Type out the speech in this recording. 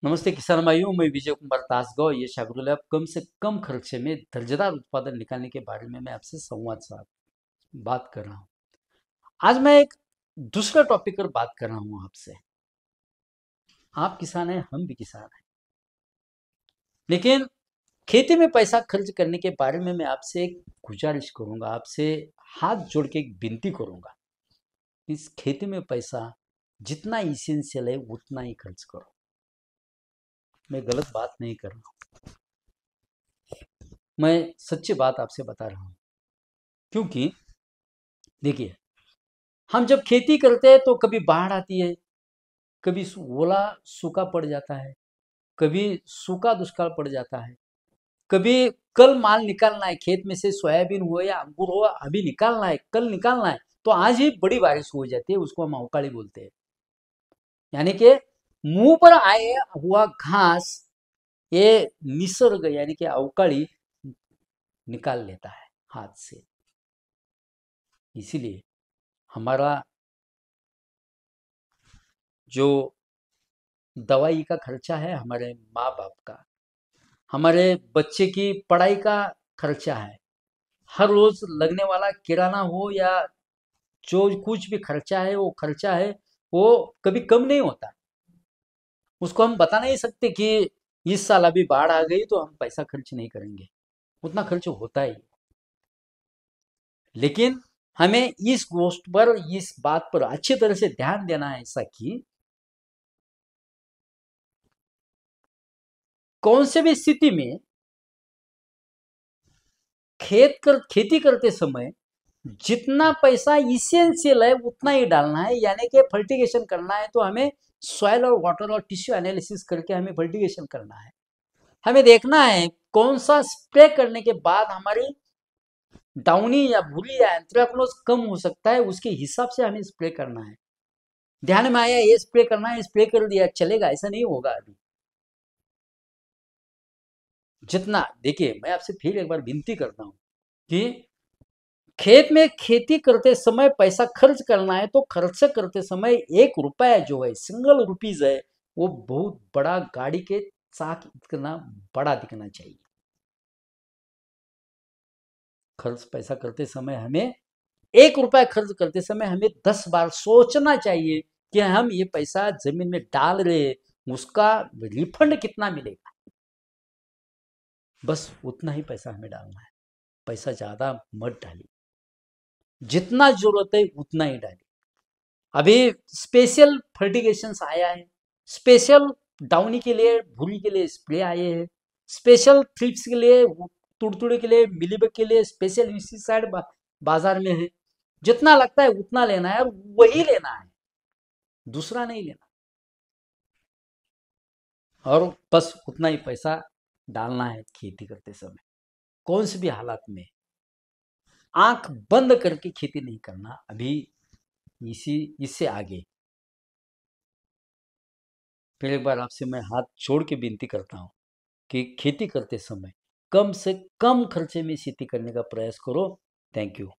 नमस्ते किसान भाइयों, मैं विजय कुमार दासगांव ये शाहरुल अब कम से कम खर्चे में दर्जेदार उत्पादन निकालने के बारे में मैं आपसे संवाद साथ बात कर रहा हूँ। आज मैं एक दूसरा टॉपिक पर बात कर रहा हूँ आपसे। आप किसान हैं, हम भी किसान हैं, लेकिन खेती में पैसा खर्च करने के बारे में मैं आपसे एक गुजारिश करूंगा, आपसे हाथ जोड़ के एक विनती करूंगा। इस खेती में पैसा जितना इसेंशियल है उतना ही खर्च करो। मैं गलत बात नहीं कर रहा हूँ, मैं सच्ची बात आपसे बता रहा हूँ। क्योंकि देखिए, हम जब खेती करते हैं तो कभी बाढ़ आती है, कभी ओला सूखा पड़ जाता है, कभी सूखा दुष्काल पड़ जाता है, कभी कल माल निकालना है खेत में से, सोयाबीन हो या अंगूर हो, अभी निकालना है, कल निकालना है, तो आज ही बड़ी बारिश हो जाती है, उसको हम अवकाली बोलते हैं। यानी कि मुंह पर आए हुआ घास ये निसर्ग यानी कि अवकाली निकाल लेता है हाथ से। इसीलिए हमारा जो दवाई का खर्चा है, हमारे माँ बाप का, हमारे बच्चे की पढ़ाई का खर्चा है, हर रोज लगने वाला किराना हो या जो कुछ भी खर्चा है, वो खर्चा है, वो कभी कम नहीं होता। उसको हम बता नहीं सकते कि इस साल अभी बाढ़ आ गई तो हम पैसा खर्च नहीं करेंगे, उतना खर्च होता ही। लेकिन हमें इस गोष्ट पर, इस बात पर अच्छी तरह से ध्यान देना है, ऐसा कि कौन से भी स्थिति में खेती करते समय जितना पैसा इसेंशियल है उतना ही डालना है। यानी कि फर्टिगेशन करना है तो हमें सॉइल और वाटर और टिश्यू एनालिसिस करके हमें फर्टिगेशन करना है। हमें देखना है कौन सा स्प्रे करने के बाद हमारी डाउनी या भूरी या एंथ्रेक्नोज कम हो सकता है, उसके हिसाब से हमें स्प्रे करना है। ध्यान में आया ये स्प्रे करना है, स्प्रे कर दिया चलेगा, ऐसा नहीं होगा। अभी जितना, देखिए मैं आपसे फिर एक बार विनती करता हूं कि खेत में खेती करते समय पैसा खर्च करना है तो खर्च करते समय 1 रुपया जो है, सिंगल रुपीज है, वो बहुत बड़ा गाड़ी के चाक इतना बड़ा दिखना चाहिए। खर्च पैसा करते समय हमें 1 रुपया खर्च करते समय हमें 10 बार सोचना चाहिए कि हम ये पैसा जमीन में डाल रहे हैं, उसका रिफंड कितना मिलेगा। बस उतना ही पैसा हमें डालना है, पैसा ज्यादा मत डालिए, जितना जरूरत है उतना ही डालिए। अभी स्पेशल फर्टिगेशंस आया है, स्पेशल डाउनी के लिए, भूरी के लिए स्प्रे आए हैं, स्पेशल थ्रिप्स के लिए, तुड़तुड़े के लिए, मिलीबग के लिए स्पेशल इंसेक्टिसाइड बाजार में है। जितना लगता है उतना लेना है और वही लेना है, दूसरा नहीं लेना। और बस उतना ही पैसा डालना है खेती करते समय। कौन से भी हालात में आंख बंद करके खेती नहीं करना अभी, इसी इससे आगे। फिर एक बार आपसे मैं हाथ जोड़ के विनती करता हूँ कि खेती करते समय कम से कम खर्चे में खेती करने का प्रयास करो। Thank you.